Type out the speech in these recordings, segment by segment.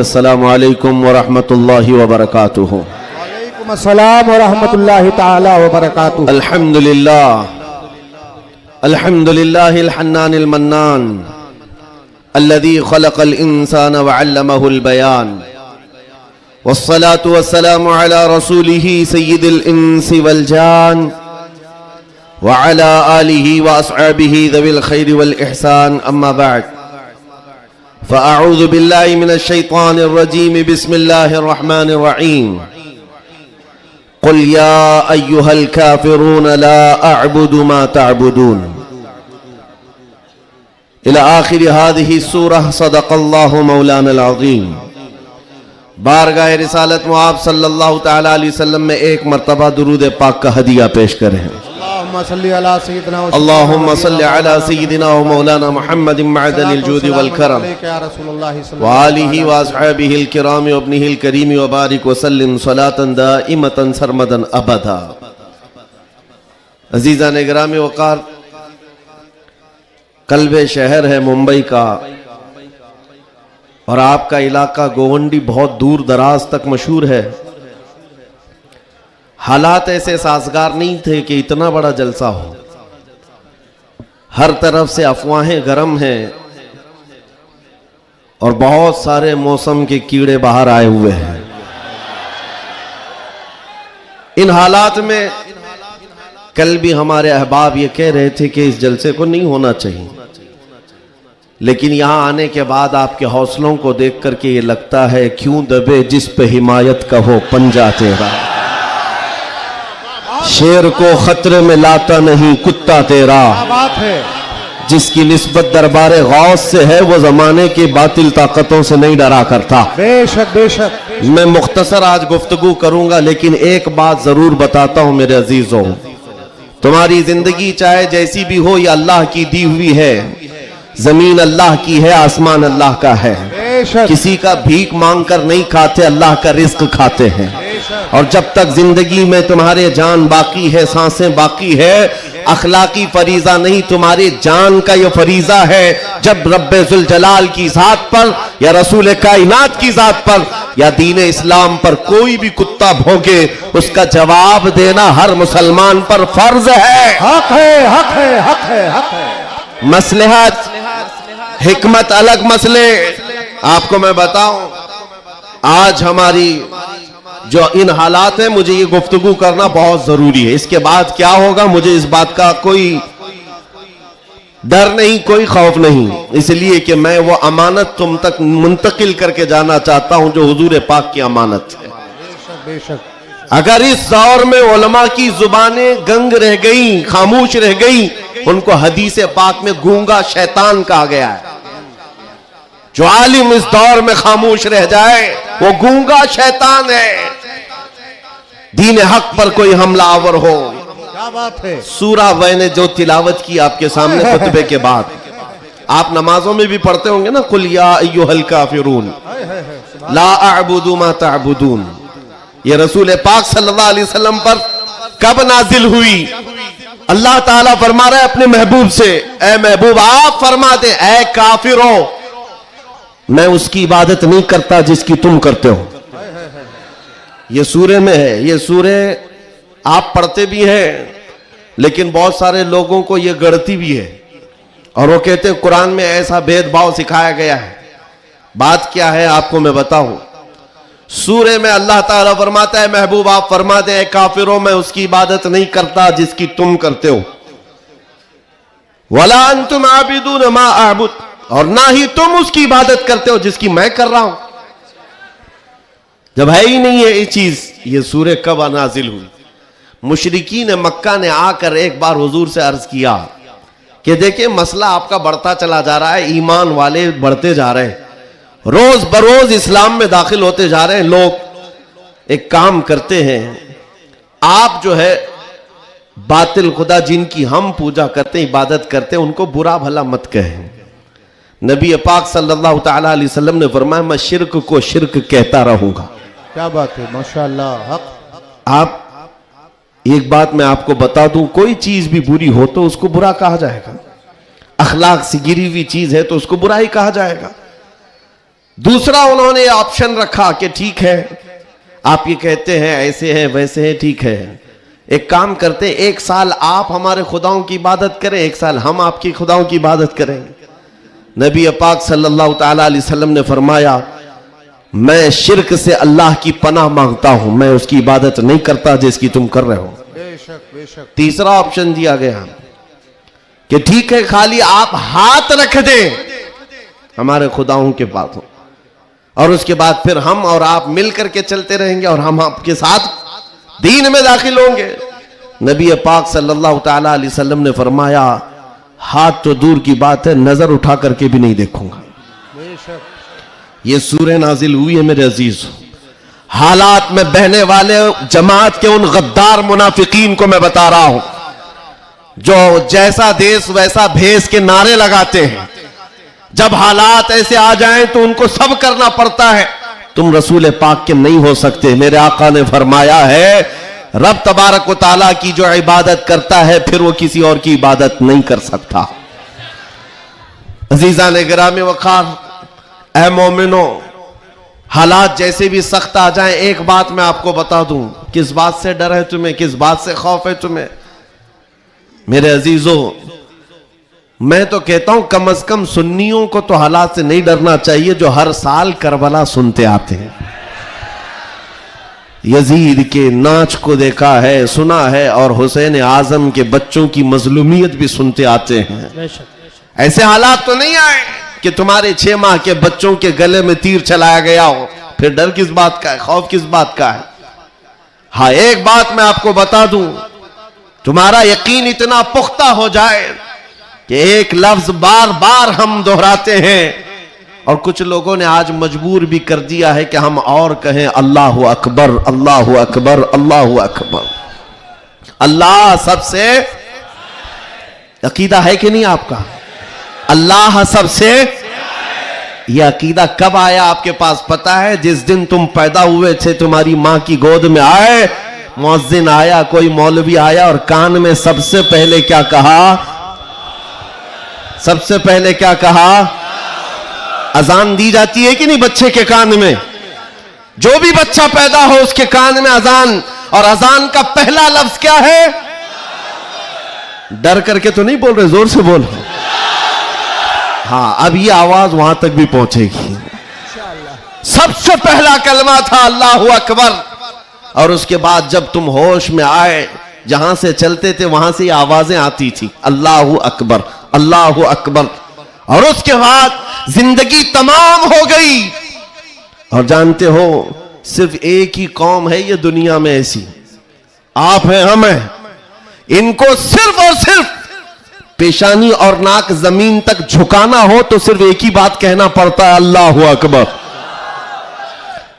अस्सलामु अलैकुम व रहमतुल्लाहि व बरकातुहू। वालेकुम अस्सलाम व रहमतुल्लाहि तआला व बरकातुहू। अल्हम्दुलिल्लाहिल हन्नानिल मन्नान अल्लज़ी खलक़ल इंसान व अल्लमहुल बयान वस्सलातु वस्सलामु अला रसूलिही सय्यिदिल इंसी वल जान व अला आलिही व अस्हाबिही ज़विल खैरि वल इहसान अम्मा बअद फ़अऊज़ु बिल्लाहि मिनश शैतानिर रजीम बिस्मिल्लाहिर रहमानिर रहीम क़ुल या अय्युहल काफ़िरून ला अअबुदु मा तअबुदून इला आखिर हादिही सूरह सदक़ल्लाहु मौलाना अज़ीम। बारगाह रिसालत में आप सल्लल्लाहु तआला अलैहि वसल्लम में एक मरतबा दुरूद पाक का हदिया पेश करें। अल्लाहुम्मा सल्लि अला सय्यिदिना व मौलाना मुहम्मदिन मअदनिल जूदि वल करम व आलिहि व अस्हाबिहिल किराम व इब्निहिल करीम व बारिक व सल्लिम सलातन दाइमतन सरमदन अबदा। अजीज़ान गिरामी वक़ार, कल्बे शहर है मुंबई का और आपका इलाका गोवंडी बहुत दूर दराज तक मशहूर है। हालात ऐसे साजगार नहीं थे कि इतना बड़ा जलसा हो। हर तरफ से अफवाहें गर्म हैं और बहुत सारे मौसम के कीड़े बाहर आए हुए हैं। इन हालात में कल भी हमारे अहबाब ये कह रहे थे कि इस जलसे को नहीं होना चाहिए, लेकिन यहां आने के बाद आपके हौसलों को देख करके ये लगता है क्यों दबे जिस पे हिमायत का हो पंजा तेरा, शेर को खतरे में लाता नहीं कुत्ता तेरा, बात है जिसकी निस्बत दरबारे गौस से है वो जमाने की बातिल ताकतों से नहीं डरा करता। बेशक बेशक। मैं मुख्तसर आज गुफ्तगू करूंगा, लेकिन एक बात जरूर बताता हूं मेरे अजीजों, तुम्हारी जिंदगी चाहे जैसी भी हो, ये अल्लाह की दी हुई है। जमीन अल्लाह की है, आसमान अल्लाह का है। किसी का भीख मांग कर नहीं खाते, अल्लाह का रिस्क खाते हैं। और जब तक जिंदगी में तुम्हारे जान बाकी है, सांसें बाकी है, अखलाकी फरीजा नहीं, तुम्हारे जान का ये फरीजा है। जब रब्बे जुल जलाल की जात पर या रसूल कायनात की जात पर या दीन इस्लाम पर कोई भी कुत्ता भौंके, उसका जवाब देना हर मुसलमान पर फर्ज है। हक है, हक है, हक है, हक है। मसलहत हिकमत अलग मसले। आपको मैं बताऊं, आज हमारी जो इन हालात है, मुझे ये गुफ्तगू करना बहुत जरूरी है। इसके बाद क्या होगा मुझे इस बात का कोई डर नहीं, कोई खौफ नहीं, इसलिए कि मैं वो अमानत तुम तक मुंतकिल करके जाना चाहता हूं जो हुजूर पाक की अमानत है। बेशक बेशक। अगर इस दौर में उलमा की जुबानें गंग रह गई, खामोश रह गई, उनको हदीस पाक में गूंगा शैतान कहा गया है। जो आलिम इस दौर में खामोश रह जाए वो गूंगा शैतान है। दीन हक पर कोई हमलावर हो, क्या बात है। सूरा मैंने जो तिलावत की आपके सामने खुतबे के बाद, आप नमाजों में भी पढ़ते होंगे ना, कुल या अय्युहल काफिरून ला अअबुदु मा तअबुदून। ये रसूल पाक सल्लल्लाहु अलैहि वसल्लम पर कब नाजिल हुई? अल्लाह ताला फरमा रहा है अपने महबूब से, ए महबूब आप फरमा दे, ए काफिरों, मैं उसकी इबादत नहीं करता जिसकी तुम करते हो। ये सूरे में है। ये सूरे आप पढ़ते भी हैं, लेकिन बहुत सारे लोगों को ये गढ़ती भी है और वो कहते हैं कुरान में ऐसा भेदभाव सिखाया गया है। बात क्या है आपको मैं बताऊं। सूरे में अल्लाह ताला फरमाता है महबूब आप फरमा दे, काफिरों मैं उसकी इबादत नहीं करता जिसकी तुम करते हो। वला अंतुम आबिदून मा अअबुद, और ना ही तुम उसकी इबादत करते हो जिसकी मैं कर रहा हूं। जब है ही नहीं है ये चीज, ये सूरे कब नाजिल हुई? मुशरिकीन मक्का ने आकर एक बार हुजूर से अर्ज किया कि देखिए मसला आपका बढ़ता चला जा रहा है, ईमान वाले बढ़ते जा रहे हैं, रोज बरोज इस्लाम में दाखिल होते जा रहे हैं लोग। एक काम करते हैं, आप जो है बातिल खुदा जिनकी हम पूजा करते हैं, इबादत करते हैं, उनको बुरा भला मत कहें। नबी पाक सल्लल्लाहु तआला अलैहि वसल्लम ने फरमाया मैं शिर्क को शिर्क कहता रहूंगा। क्या बात है, माशाअल्लाह। हक। आप एक बात मैं आपको बता दूं, कोई चीज भी बुरी हो तो उसको बुरा कहा जाएगा। अखलाक से गिरी हुई चीज है तो उसको बुरा ही कहा जाएगा। दूसरा उन्होंने ऑप्शन रखा कि ठीक है, आप ये कहते हैं ऐसे हैं वैसे हैं, ठीक है, एक काम करते हैं, 1 साल आप हमारे खुदाओं की इबादत करें, 1 साल हम आपकी खुदाओं की इबादत करें। नबी पाक सल्लल्लाहु ताला अलैहि वसल्लम ने फरमाया, मैं शिर्क से अल्लाह की पनाह मांगता हूं, मैं उसकी इबादत नहीं करता जिसकी तुम कर रहे हो। बेशक बेशक। तीसरा ऑप्शन दिया गया कि ठीक है, खाली आप हाथ रख दें हमारे खुदाओं के पास, और उसके बाद फिर हम और आप मिलकर के चलते रहेंगे और हम आपके साथ दीन में दाखिल होंगे। नबी पाक सल्लल्लाहु ताला अलैहि वसल्लम ने फरमाया, हाथ तो दूर की बात है, नजर उठा करके भी नहीं देखूंगा। ये सूरह नाजिल हुई है मेरे अजीज। हालात में बहने वाले जमात के उन गद्दार मुनाफिकीन को मैं बता रहा हूं, जो जैसा देश वैसा भेष के नारे लगाते हैं। जब हालात ऐसे आ जाएं तो उनको सब करना पड़ता है। तुम रसूल पाक के नहीं हो सकते। मेरे आका ने फरमाया है, रब तबारक व ताला की जो इबादत करता है फिर वो किसी और की इबादत नहीं कर सकता। अजीजा ने गिरामी वक़ार, ऐ मोमिनो, हालात जैसे भी सख्त आ जाएं, एक बात मैं आपको बता दूं, किस बात से डर है तुम्हें, किस बात से खौफ है तुम्हें? मेरे अजीजों, मैं तो कहता हूं कम से कम सुन्नियों को तो हालात से नहीं डरना चाहिए जो हर साल करबला सुनते आते हैं। यजीद के नाच को देखा है, सुना है, और हुसैन आजम के बच्चों की मजलूमियत भी सुनते आते हैं। ऐसे हालात तो नहीं आए कि तुम्हारे 6 माह के बच्चों के गले में तीर चलाया गया हो, फिर डर किस बात का है, खौफ किस बात का है? हाँ, एक बात मैं आपको बता दूं, तुम्हारा यकीन इतना पुख्ता हो जाए कि एक लफ्ज बार बार हम दोहराते हैं, और कुछ लोगों ने आज मजबूर भी कर दिया है कि हम और कहें अल्लाहु अकबर, अल्लाहु अकबर, अल्लाहु अकबर। अल्लाह सबसे, अकीदा है कि नहीं आपका? अल्लाह सबसे, यह अकीदा कब आया आपके पास पता है? जिस दिन तुम पैदा हुए थे, तुम्हारी मां की गोद में आए, मुअज्जिन आया, कोई मौलवी आया और कान में सबसे पहले क्या कहा? सबसे पहले क्या कहा? अजान दी जाती है कि नहीं बच्चे के कान में? जो भी बच्चा पैदा हो उसके कान में अजान, और अजान का पहला लफ्ज क्या है? डर करके तो नहीं बोल रहे, जोर से बोल। हाँ, अब ये आवाज वहां तक भी पहुंचेगी। सबसे पहला कलमा था अल्लाहु अकबर, और उसके बाद जब तुम होश में आए, जहां से चलते थे वहां से आवाजें आती थी, अल्लाहु अकबर, अल्लाहु अकबर। और उसके बाद जिंदगी तमाम हो गई। और जानते हो, सिर्फ एक ही कौम है ये दुनिया में ऐसी, आप हैं, हम हैं, इनको सिर्फ और सिर्फ पेशानी और नाक जमीन तक झुकाना हो तो सिर्फ एक ही बात कहना पड़ता है, अल्लाहु अकबर।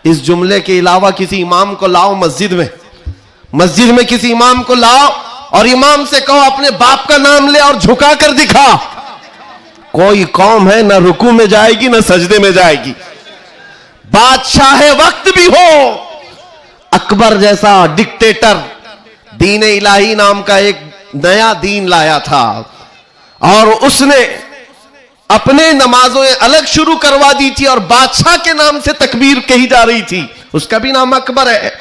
इस जुमले के अलावा किसी इमाम को लाओ मस्जिद में किसी इमाम को लाओ और इमाम से कहो अपने बाप का नाम ले और झुका कर दिखा, कोई कौम है ना रुकू में जाएगी ना सजदे में जाएगी। बादशाह वक्त भी हो, अकबर जैसा डिक्टेटर दीन इलाही नाम का एक नया दीन लाया था, और उसने अपने नमाजों अलग शुरू करवा दी थी और बादशाह के नाम से तकबीर कही जा रही थी, उसका भी नाम अकबर है।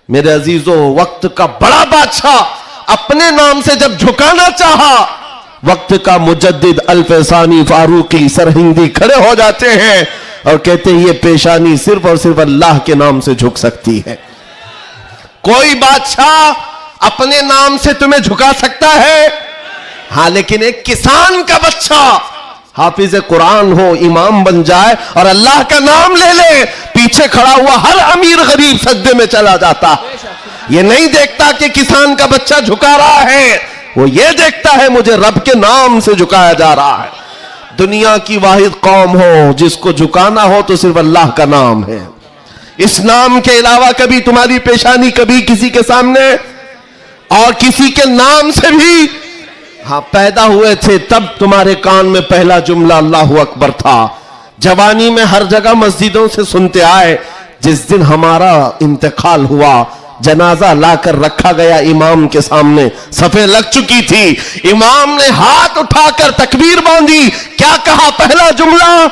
मेरे अजीजों, वक्त का बड़ा बादशाह अपने नाम से जब झुकाना चाहा, वक्त का मुजद्दिद अल्फसानी फारूकी सरहिंदी खड़े हो जाते हैं और कहते हैं ये पेशानी सिर्फ और सिर्फ अल्लाह के नाम से झुक सकती है। कोई बादशाह अपने नाम से तुम्हें झुका सकता है? हाँ, लेकिन एक किसान का बच्चा हाफिज कुरान हो, इमाम बन जाए और अल्लाह का नाम ले ले, पीछे खड़ा हुआ हर अमीर गरीब सजदे में चला जाता। ये नहीं देखता कि किसान का बच्चा झुका रहा है, वो ये देखता है मुझे रब के नाम से झुकाया जा रहा है। दुनिया की वाहिद कौम हो जिसको झुकाना हो तो सिर्फ अल्लाह का नाम है। इस नाम के अलावा कभी तुम्हारी पेशानी कभी किसी के सामने, और किसी के नाम से भी हाँ पैदा हुए थे तब तुम्हारे कान में पहला जुमला अल्लाहु अकबर था। जवानी में हर जगह मस्जिदों से सुनते आए, जिस दिन हमारा इंतकाल हुआ, जनाजा लाकर रखा गया इमाम के सामने, सफे लग चुकी थी, इमाम ने हाथ उठाकर तकबीर बांधी, क्या कहा पहला जुमला?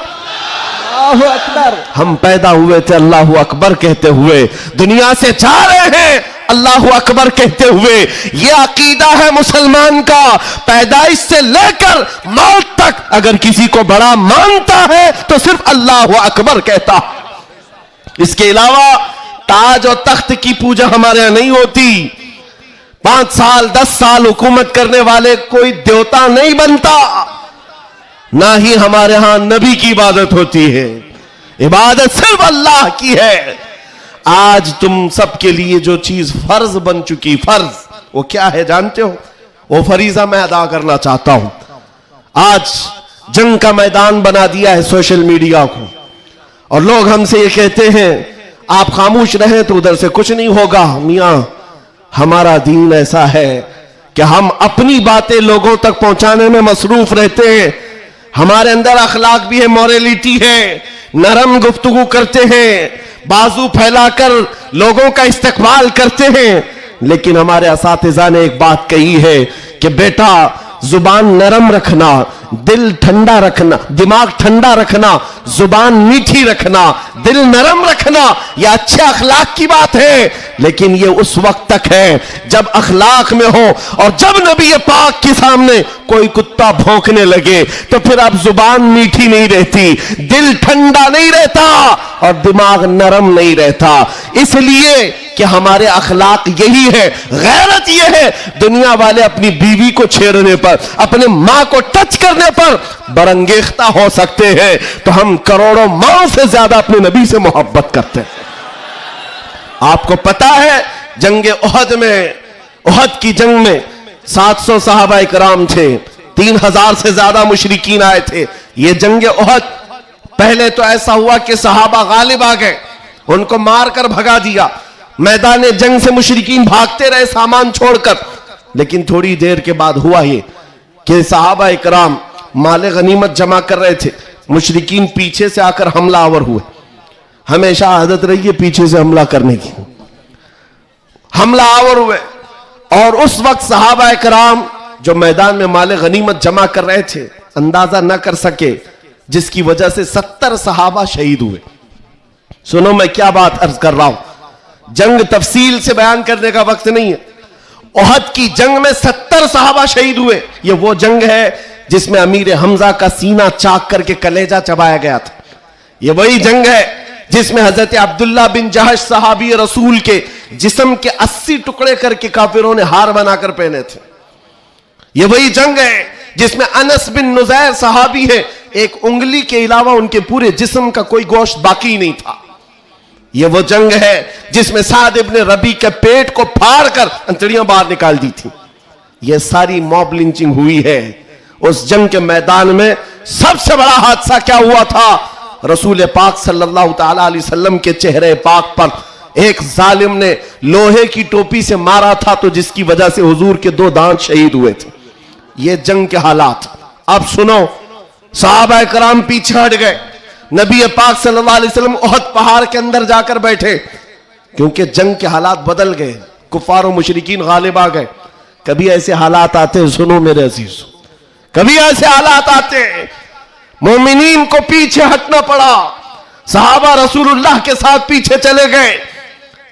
अल्लाहु अकबर। हम पैदा हुए थे अल्लाहु अकबर कहते हुए, दुनिया से जा रहे हैं अल्लाहु अकबर कहते हुए। ये अकीदा है मुसलमान का, पैदाइश से लेकर मौत तक अगर किसी को बड़ा मानता है तो सिर्फ अल्लाहु अकबर कहता। इसके अलावा ताज और तख्त की पूजा हमारे यहां नहीं होती। 5 साल 10 साल हुकूमत करने वाले कोई देवता नहीं बनता, ना ही हमारे यहां नबी की इबादत होती है। इबादत सिर्फ अल्लाह की है। आज तुम सबके लिए जो चीज फर्ज बन चुकी, फर्ज वो क्या है जानते हो? वो फरीजा मैं अदा करना चाहता हूं। आज जंग का मैदान बना दिया है सोशल मीडिया को, और लोग हमसे ये कहते हैं आप खामोश रहें तो उधर से कुछ नहीं होगा। मियां, हमारा दीन ऐसा है कि हम अपनी बातें लोगों तक पहुंचाने में मसरूफ रहते हैं। हमारे अंदर अखलाक भी है, मॉरलिटी है, नरम गुफ्तगू करते हैं, बाजू फैलाकर लोगों का इस्तकबाल करते हैं। लेकिन हमारे असातिज़ा ने एक बात कही है कि बेटा जुबान नरम रखना, दिल ठंडा रखना, दिमाग ठंडा रखना, जुबान मीठी रखना, दिल नरम रखना, यह अच्छे अखलाक की बात है। लेकिन यह उस वक्त तक है जब अखलाक में हो, और जब नबी पाक के सामने कोई कुत्ता भौंकने लगे तो फिर अब जुबान मीठी नहीं रहती, दिल ठंडा नहीं रहता और दिमाग नरम नहीं रहता। इसलिए कि हमारे अखलाक यही है, गैरत यह है। दुनिया वाले अपनी बीवी को छेड़ने पर, अपने मां को टच करने पर बरंगेख्ता हो सकते हैं, तो हम करोड़ों मां से ज्यादा अपने नबी से मोहब्बत करते हैं। आपको पता है जंग उहद में, उहद की जंग में 700 सहाबा इकराम थे, 3000 से ज्यादा मुशरिकीन आए थे। यह जंग उहद पहले तो ऐसा हुआ कि सहाबा गालिब आ गए, उनको मारकर भगा दिया। मैदान जंग से मुशरिकीन भागते रहे सामान छोड़कर। लेकिन थोड़ी देर के बाद हुआ ये कि सहाबा इकराम माले गनीमत जमा कर रहे थे, मुशरिकीन पीछे से आकर हमलावर हुए। हमेशा आदत रही है पीछे से हमला करने की। हमलावर हुए और उस वक्त सहाबा इकराम जो मैदान में माले गनीमत जमा कर रहे थे अंदाजा न कर सके, जिसकी वजह से 70 सहाबा शहीद हुए। सुनो मैं क्या बात अर्ज कर रहा हूं, जंग तफसील से बयान करने का वक्त नहीं है। उहद की जंग में 70 सहाबा शहीद हुए। यह वो जंग है जिसमें अमीर हमजा का सीना चाक करके कलेजा चबाया गया था। यह वही जंग है जिसमें हजरत अब्दुल्ला बिन जहश सहाबी रसूल के जिस्म के 80 टुकड़े करके काफिरों ने हार बनाकर पहने थे। यह वही जंग है जिसमें अनस बिन नुजैर सहाबी है, एक उंगली के अलावा उनके पूरे जिस्म का कोई गोश्त बाकी नहीं था। यह वो जंग है जिसमें साद इब्न रबी के पेट को फाड़ कर अंतड़ियां बाहर निकाल दी थी। यह सारी मॉब लिंचिंग हुई है। उस जंग के मैदान में सबसे बड़ा हादसा क्या हुआ था? रसूल पाक सल्लल्लाहु ताला अलैहि वसल्लम के चेहरे पाक पर एक जालिम ने लोहे की टोपी से मारा था, तो जिसकी वजह से हुजूर के 2 दांत शहीद हुए थे। ये जंग के हालात। अब सुनो, सहाबा कराम पीछे हट गए, नबी पाक सल्लल्लाहु अलैहि वसल्लम उहद पहाड़ के अंदर जाकर बैठे, क्योंकि जंग के हालात बदल गए, कुफार और मुशरिकीन गालिब आ गए। कभी ऐसे हालात आते हैं, सुनो मेरे अजीज, कभी ऐसे हालात आते हैं मोमिनीन को पीछे हटना पड़ा, सहाबा रसूलुल्लाह के साथ पीछे चले गए।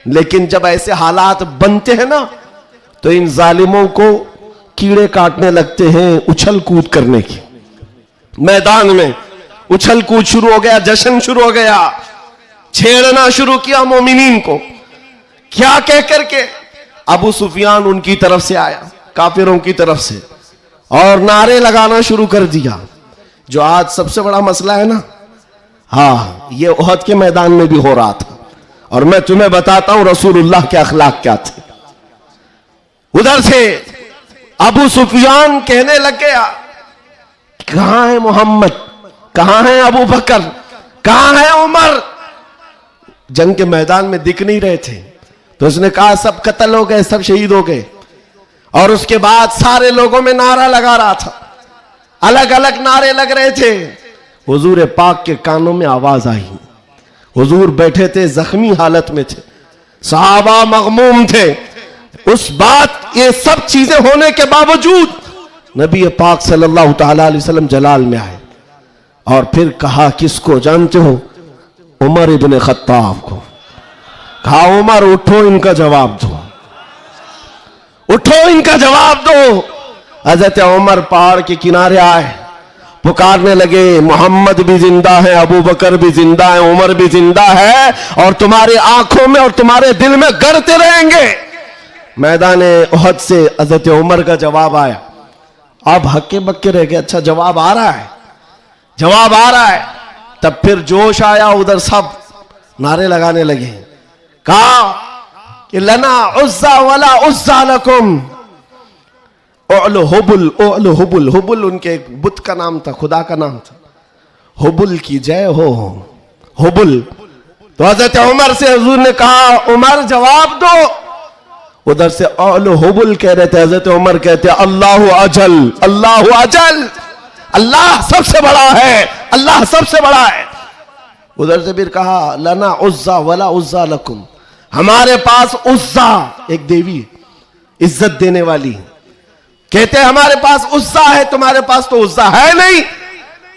लेकिन जब ऐसे हालात बनते हैं ना, तो इन जालिमों को कीड़े काटने लगते हैं उछल कूद करने की। मैदान में उछल कूद शुरू हो गया, जश्न शुरू हो गया, छेड़ना शुरू किया मोमिनीन को। क्या कह करके? अबू सुफियान उनकी तरफ से आया, काफिरों की तरफ से, और नारे लगाना शुरू कर दिया। जो आज सबसे बड़ा मसला है ना, हाँ, ये उहद के मैदान में भी हो रहा था। और मैं तुम्हें बताता हूं रसूलुल्लाह के अखलाक क्या थे। उधर से अबू सुफियान कहने लग गया, कहां है मोहम्मद, कहां है अबू बकर, कहां है उमर? जंग के मैदान में दिख नहीं रहे थे। तो उसने कहा सब कत्ल हो गए, सब शहीद हो गए। और उसके बाद सारे लोगों में नारा लगा रहा था, अलग अलग नारे लग रहे थे। हुजूर पाक के कानों में आवाज आई। हुजूर बैठे थे, जख्मी हालत में थे, सहाबा मगमूम थे। उस बात, ये सब चीजें होने के बावजूद नबी पाक सल्लल्लाहु ताला अलैहि वसल्लम जलाल में आए। और फिर कहा किसको जानते हो? उमर इब्ने खत्ताब को। कहा उमर उठो, इनका जवाब दो, उठो इनका जवाब दो। हजरत उमर पहाड़ के किनारे आए, पुकारने लगे मोहम्मद भी जिंदा है, अबू बकर भी जिंदा है, उमर भी जिंदा है और तुम्हारी आंखों में और तुम्हारे दिल में गड़ते रहेंगे। मैदान उहद से हजरत उमर का जवाब आया। आप हक्के बक्के रह गए, अच्छा जवाब आ रहा है, जवाब आ रहा है। तब फिर जोश आया, उधर सब नारे लगाने लगे। कहा कि लना उज्जा वला उज्जा लकुम, हुबुल हुबुल, हुबुल उनके एक बुत का नाम था, खुदा का नाम था। हुबुल की जय हो, हुबुल। तो हजरत उमर से हुजूर ने कहा उमर जवाब दो। उधर से हुबुल कह रहे थे, हजरत उमर कहते अल्लाह अजल, अल्लाह अजल, अल्लाह सबसे बड़ा है, अल्लाह सबसे बड़ा है। उधर से फिर कहा लना उज्जा वला उज्जा लकुम, हमारे पास उज्जा एक देवी इज्जत देने वाली, कहते हमारे पास उज्जा है, तुम्हारे पास तो उज्जा है नहीं।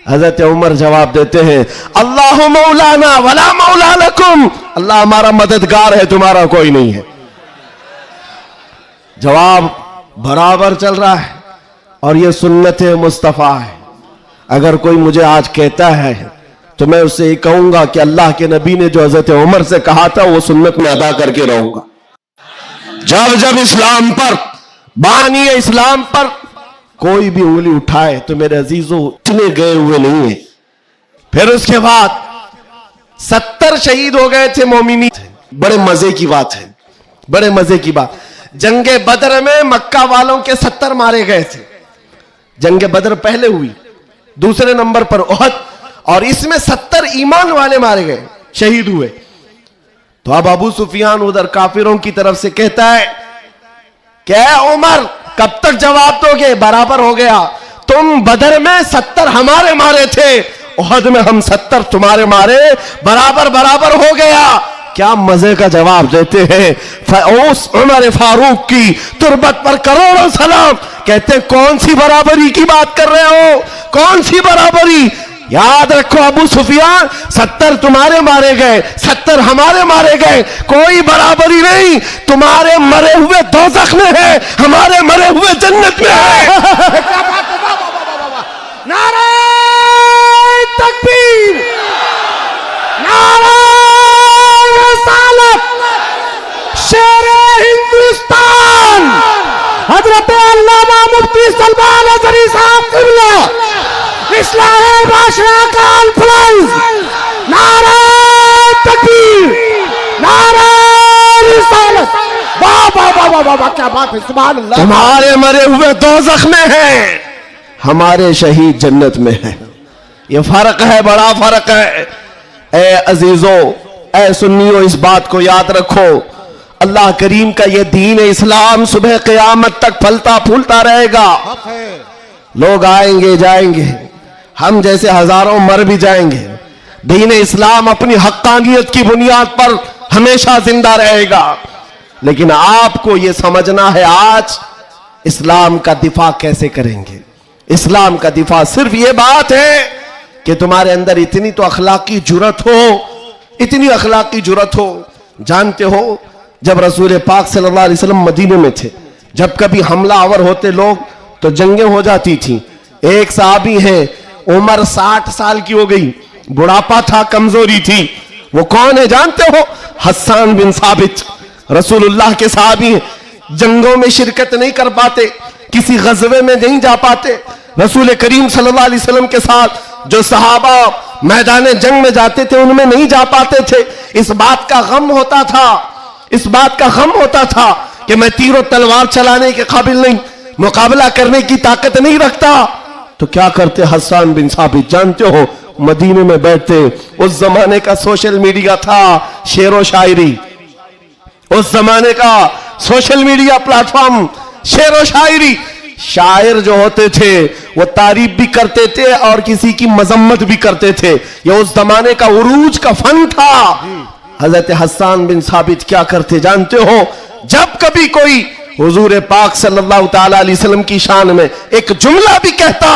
हजरत उमर जवाब देते हैं अल्लाह मौलाना वला मौला लकुम, अल्लाह हमारा मददगार है, तुम्हारा कोई नहीं है। जवाब बराबर चल रहा है और यह सुन्नत मुस्तफा है। अगर कोई मुझे आज कहता है तो मैं उससे कहूंगा कि अल्लाह के नबी ने जो हजरत उमर से कहा था वो सुन्नत में अदा करके रहूंगा। जब जब इस्लाम पर, बानी इस्लाम पर कोई भी उंगली उठाए तो मेरे अजीजों इतने गए हुए नहीं है। फिर उसके बाद 70 शहीद हो गए थे मोमिनी। बड़े मजे की बात है, बड़े मजे की बात, जंगे बदर में मक्का वालों के 70 मारे गए थे। जंगे बदर पहले हुई, दूसरे नंबर पर उहद, और इसमें 70 ईमान वाले मारे गए, शहीद हुए। तो अब अबू सुफियान उधर काफिरों की तरफ से कहता है क्या उमर कब तक जवाब दोगे? बराबर हो गया, तुम बदर में 70 हमारे मारे थे, उहद में हम 70 तुम्हारे मारे, बराबर बराबर हो गया। क्या मजे का जवाब देते हैं। उस उमर फारूक की तुरबत पर करोड़ों सलाम। कहते कौन सी बराबरी की बात कर रहे हो, कौन सी बराबरी? याद रखो अबू सुफियान, 70 तुम्हारे मारे गए, 70 हमारे मारे गए, कोई बराबरी नहीं। तुम्हारे मरे हुए दोज़ख में है, हमारे मरे हुए जन्नत में है। नारे तकबीर, नारे रिसालत, शेरे हिंदुस्तान हजरत अल्लामा मुफ्ती सलमान अज़हरी साहब क़िबला, इस्लाम बादशाह का अल्फलाइज, नारे तकबीर, नारे रिसालत। वाह वाह वाह वाह वाह, क्या बात है, सुभान अल्लाह। तुम्हारे मरे हुए दोज़ख में हैं, हमारे शहीद जन्नत में हैं। ये फर्क है, बड़ा फर्क है। ए अजीजों, ए सुन्नियों, इस बात को याद रखो। अल्लाह करीम का ये दीन इस्लाम सुबह क़यामत तक फलता फूलता रहेगा। लोग आएंगे जाएंगे, हम जैसे हजारों मर भी जाएंगे, दीन इस्लाम अपनी हक्कानियत की बुनियाद पर हमेशा जिंदा रहेगा। लेकिन आपको यह समझना है आज इस्लाम का दिफा कैसे करेंगे। इस्लाम का दिफा सिर्फ यह बात है कि तुम्हारे अंदर इतनी तो अखलाकी जुर्रत हो, इतनी अखलाकी जुर्रत हो। जानते हो जब रसूल पाक सल्लल्लाहु अलैहि वसल्लम मदीने में थे, जब कभी हमला आवर होते लोग तो जंगें हो जाती थी। एक साहबी है, उम्र 60 साल की हो गई, बुढ़ापा था, कमजोरी थी। वो कौन है जानते हो? हस्सान बिन साबित, रसूलुल्लाह के साहबी हैं। जंगों में शिरकत नहीं कर पाते, किसी गज़वे में नहीं जा पाते। रसूल करीम सल्लल्लाहु अलैहि वसल्लम के साथ जो सहाबा मैदान जंग में जाते थे उनमें नहीं जा पाते थे। इस बात का गम होता था, इस बात का गम होता था कि मैं तीरों तलवार चलाने के काबिल नहीं, मुकाबला करने की ताकत नहीं रखता। तो क्या करते हस्सान बिन साबित जानते हो? मदीने में बैठते। उस जमाने का सोशल मीडिया था, शेरो शायरी, उस जमाने का सोशल मीडिया प्लेटफॉर्म, शेरो शायरी। शायर जो होते थे वो तारीफ भी करते थे और किसी की मजम्मत भी करते थे। ये उस जमाने का उरूज का फन था। हजरत हस्सान बिन साबित क्या करते जानते हो? जब कभी कोई हुजूर पाक सल्लल्लाहु ताला अलैहि वसल्लम की शान में एक जुमला भी कहता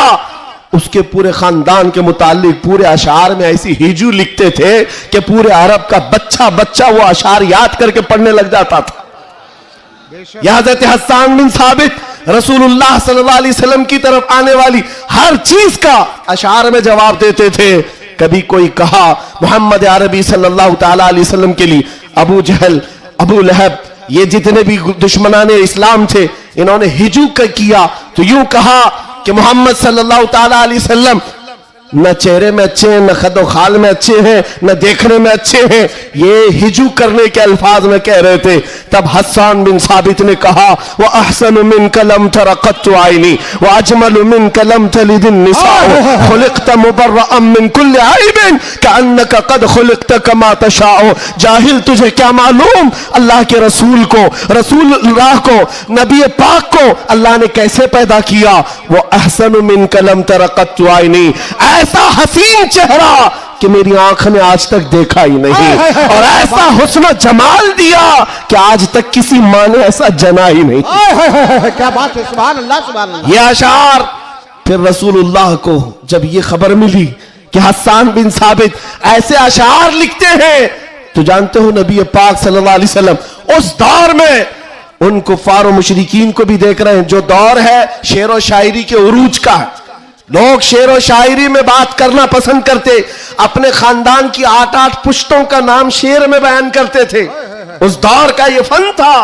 उसके पूरे खानदान के मुतालिक पूरे अशार में ऐसी हिजू लिखते थे कि पूरे अरब का बच्चा बच्चा वो अशार याद करके पढ़ने लग जाता था। हज़रत हस्सान बिन साबित रसूलुल्लाह सल्लल्लाहु अलैहि वसल्लम की तरफ आने वाली हर चीज का अशार में जवाब देते थे। कभी कोई कहा मोहम्मद अरबी सल्लल्लाहु ताला अलैहि वसल्लम के लिए अबू जहल, अबू लहब, ये जितने भी दुश्मनाने इस्लाम थे, इन्होंने हिजू किया तो यूं कहा कि मोहम्मद सल्लल्लाहु ताला अलैहि वसल्लम न चेहरे में अच्छे हैं, न खदो खाल में अच्छे हैं, न देखने में अच्छे हैं, ये हिजू करने के अल्फाज में कह रहे थे। तब हस्सान बिन साबित ने कहा वह अहसन मिन कलम तरक़त आइनी व अजमल मिन कलम तलिदिन निसा खुलिक़त मुबर्रअम मिन कुल्लि ऐबिन कअन्नका क़द खुलिक़त कमा तशाअ। जाहिल, तुझे क्या मालूम अल्लाह के रसूल को, रसूलुल्लाह को, नबी पाक को अल्लाह ने कैसे पैदा किया। वो अहसन मिन कलम तरक़त आइनी, ऐसा हसीन चेहरा कि मेरी आंख ने आज तक देखा ही नहीं, और ऐसा हुस्न जमाल दिया कि आज तक किसी मां ने ऐसा जना ही नहीं। क्या बात है, सुभान अल्लाह सुभान अल्लाह। ये अशार फिर रसूलुल्लाह को जब ये खबर मिली कि हस्सान बिन साबित ऐसे अशार लिखते हैं, तो जानते हो नबी पाक सल्लल्लाहु अलैहि वसल्लम उस दौर में उन कुफार और मुशरिकीन को भी देख रहे हैं। जो दौर है शेर और शायरी के उरूज का, लोग शेर और शायरी में बात करना पसंद करते, अपने खानदान की 8-8 पुश्तों का नाम शेर में बयान करते थे। उस दौर का ये फन था।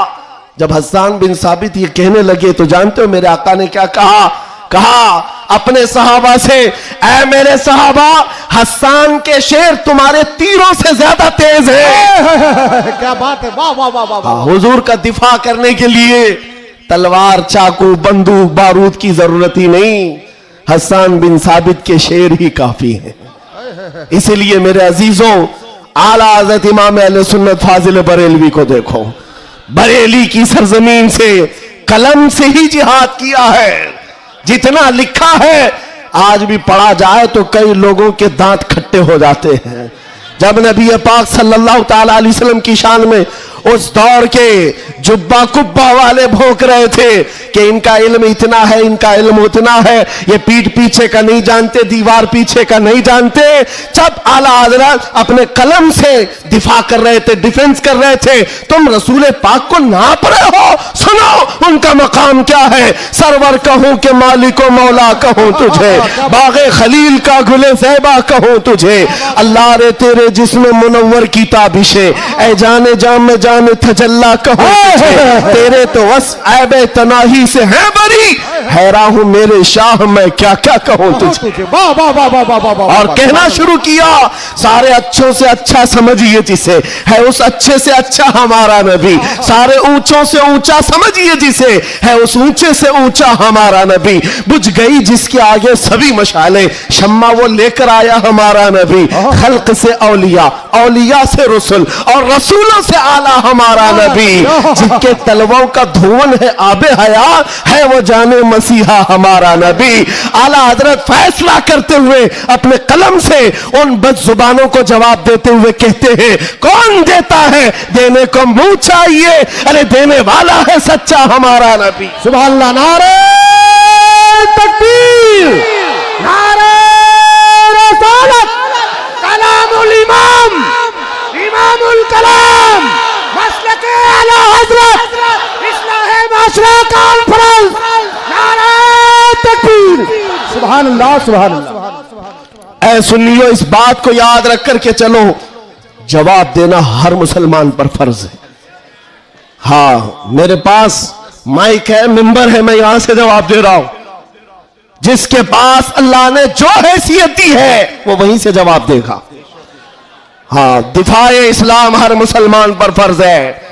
जब हस्सान बिन साबित ये कहने लगे तो जानते हो मेरे आका ने क्या कहा? कहा अपने सहाबा से, ऐ मेरे सहाबा, हस्सान के शेर तुम्हारे तीरों से ज्यादा तेज है। क्या बात है, वाह वाह वाह वाह। हुजूर का दिफा करने के लिए तलवार, चाकू, बंदूक, बारूद की जरूरत ही नहीं, हस्सान बिन साबित के शेर ही काफी हैं। इसीलिए मेरे अजीजों, आला हज़रत इमाम अहले सुन्नत फाजिल बरेलवी को देखो, बरेली की सरजमीन से कलम से ही जिहाद किया है। जितना लिखा है आज भी पढ़ा जाए तो कई लोगों के दांत खट्टे हो जाते हैं। जब नबी पाक सल्लल्लाहु ताला अलैहि वसल्लम की शान में उस दौर के जुब्बा कुब्बा वाले भौंक रहे थे कि इनका इल्म इतना है, इनका इल्म उतना है, ये पीठ पीछे का नहीं जानते, दीवार पीछे का नहीं जानते, जब आला हज़रत अपने कलम से दिफा कर रहे थे, डिफेंस कर रहे थे, तुम रसूल पाक को नाप रहे हो। सुनो उनका मकाम क्या है। सरवर कहूं कि मालिको मौला कहूं तुझे, बागे खलील का गुले ज़ैबा कहूं तुझे, अल्लाह रे तेरे जिस्म मुनव्वर की ताबिशे, ऐ जाने जाम में जाने तजल्ला कहूं तुझे, तेरे तो वस ऐबे तनाही से है बरी, हैरान हूं मेरे शाह मैं क्या क्या कहूं तुझे। वाह वाह वाह वाह वाह वाह। और कहना शुरू किया, सारे अच्छों से अच्छा समझिए जिसे, है उस अच्छे से अच्छा हमारा नबी, सारे ऊंचों से ऊंचा समझिए जिसे, है उस ऊंचे से ऊंचा हमारा नबी, बुझ गई जिसके आगे सभी मशाले, शम्मा वो लेकर आया हमारा नबी, खल्क से औलिया, औलिया से रसूल, और रसूलों से आला हमारा नबी, जिनके तलवों का धुवन है आबे हया, है वो जाने मसीहा हमारा नबी। आला हजरत फैसला करते हुए अपने कलम से उन बदजुबानों को जवाब देते हुए कहते हैं, कौन देता है, देने को मुंह चाहिए, अरे देने वाला है सच्चा हमारा नबी। सुभान अल्लाह। नारे तकबीर, नारे रसालत, कलामुल इमाम, इमामुल कलाम, मसलके आला हजरत, इस्लाहे माशरा कॉन्फ्रेंस, नारे तकबीर। सुभान अल्लाह सुभान अल्लाह। ऐ सुन्नियों, इस बात को याद रख करके चलो, जवाब देना हर मुसलमान पर फर्ज है। हाँ, मेरे पास माइक है, मिंबर है, मैं यहां से जवाब दे रहा हूं। जिसके पास अल्लाह ने जो हैसियत दी है वो वहीं से जवाब देगा। हाँ, दिफाए इस्लाम हर मुसलमान पर फर्ज है।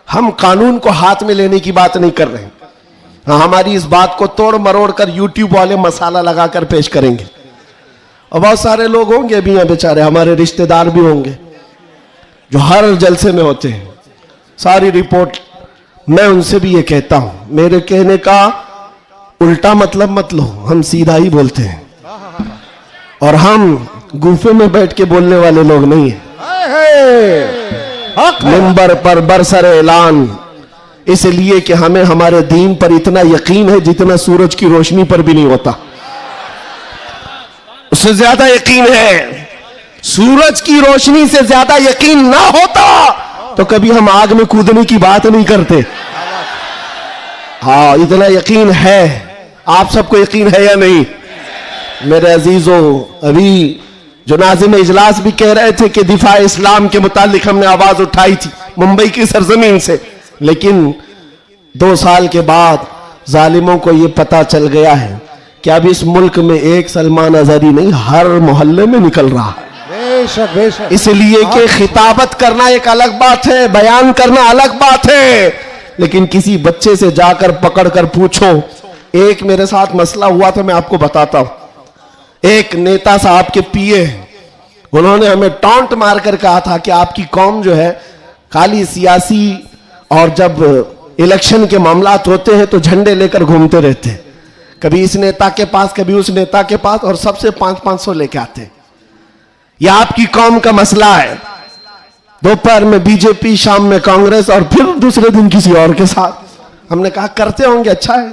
हम कानून को हाथ में लेने की बात नहीं कर रहे हैं। हाँ, हमारी इस बात को तोड़ मरोड़ कर यूट्यूब वाले मसाला लगाकर पेश करेंगे, और बहुत सारे लोग होंगे भी हैं बेचारे, हमारे रिश्तेदार भी होंगे जो हर जलसे में होते हैं, सारी रिपोर्ट। मैं उनसे भी ये कहता हूं, मेरे कहने का उल्टा मतलब मत लो, हम सीधा ही बोलते हैं, और हम गुफे में बैठ के बोलने वाले लोग नहीं है। मिंबर पर बरसर ऐलान, इसलिए कि हमें हमारे दीन पर इतना यकीन है जितना सूरज की रोशनी पर भी नहीं होता। उससे ज्यादा यकीन है। सूरज की रोशनी से ज्यादा यकीन ना होता तो कभी हम आग में कूदने की बात नहीं करते। हाँ, इतना यकीन है। आप सबको यकीन है या नहीं? मेरे अजीजों, अभी जो नाज़िम इजलास भी कह रहे थे कि दिफा इस्लाम के मुतालिक हमने आवाज उठाई थी मुंबई की सरजमीन से, लेकिन 2 साल के बाद जालिमों को यह पता चल गया है कि अब इस मुल्क में एक सलमान अजहरी नहीं, हर मोहल्ले में निकल रहा है। बेशक बेशक। इसलिए कि खिताबत करना एक अलग बात है, बयान करना अलग बात है, लेकिन किसी बच्चे से जाकर पकड़ कर पूछो। एक मेरे साथ मसला हुआ था, मैं आपको बताता हूं। एक नेता साहब के पीए, उन्होंने हमें टॉन्ट मारकर कहा था कि आपकी कौम जो है खाली सियासी, और जब इलेक्शन के मामलात होते हैं तो झंडे लेकर घूमते रहते हैं, कभी इस नेता के पास कभी उस नेता के पास, और सबसे 500-500 लेके आते हैं। यह आपकी कौम का मसला है। दोपहर में बीजेपी, शाम में कांग्रेस, और फिर दूसरे दिन किसी और के साथ। हमने कहा करते होंगे, अच्छा है,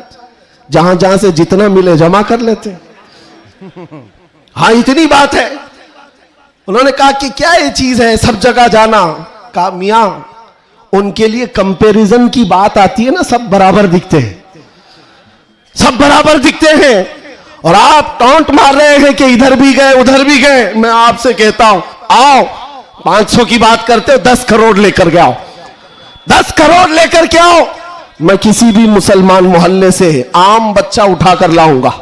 जहां जहां से जितना मिले जमा कर लेते। हाँ, इतनी बात है। उन्होंने कहा कि क्या ये चीज है सब जगह जाना? कहा मियां, उनके लिए कंपैरिजन की बात आती है ना, सब बराबर दिखते हैं, सब बराबर दिखते हैं, और आप टॉन्ट मार रहे हैं कि इधर भी गए उधर भी गए। मैं आपसे कहता हूं, आओ 500 की बात करते हो, 10 करोड़ लेकर के आओ, 10 करोड़ लेकर के आओ। मैं किसी भी मुसलमान मोहल्ले से आम बच्चा उठाकर लाऊंगा।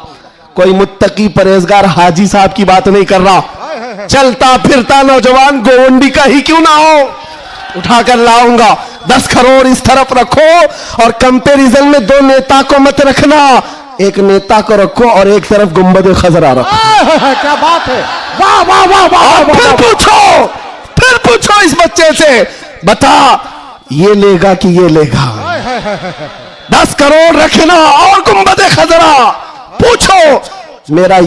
कोई मुत्तकी परहेजगार हाजी साहब की बात नहीं कर रहा, चलता फिरता नौजवान गोवंडी का ही क्यों ना हो, उठाकर लाऊंगा। 10 करोड़ इस तरफ रखो, और कंपैरिजन में 2 नेता को मत रखना, एक नेता को रखो और एक तरफ गुंबद खजरा रखो। क्या बात है, वाह वाह वाह वाह। फिर पूछो इस बच्चे से, बता ये लेगा कि ये लेगा? 10 करोड़ रखना और गुंबद खजरा, पूछो। मेरा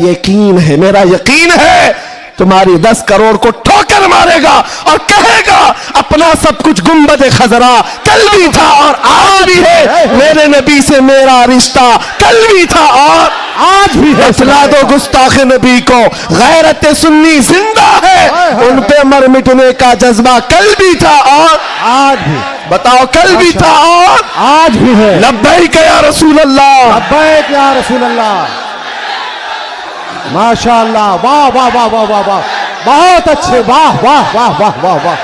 यकीन है तुम्हारी 10 करोड़ को ठोकर मारेगा और कहेगा अपना सब कुछ गुंबद खजरा कल भी था और आज भी है, मेरे नबी से मेरा रिश्ता कल भी था और आज भी है। इतला दो गुस्ताख नबी को, गैरत सुन्नी जिंदा है, उन पे मर मिटने का जज्बा कल भी था और आज भी। बताओ, कल भी था और आज भी है। लब्बैक या रसूल अल्लाह, लब्बैक या रसूल अल्लाह। माशाअल्लाह, वाह वाह वाह वाह वाह वाह, बहुत अच्छे, वाह वाह वाह वाह वाह वाह,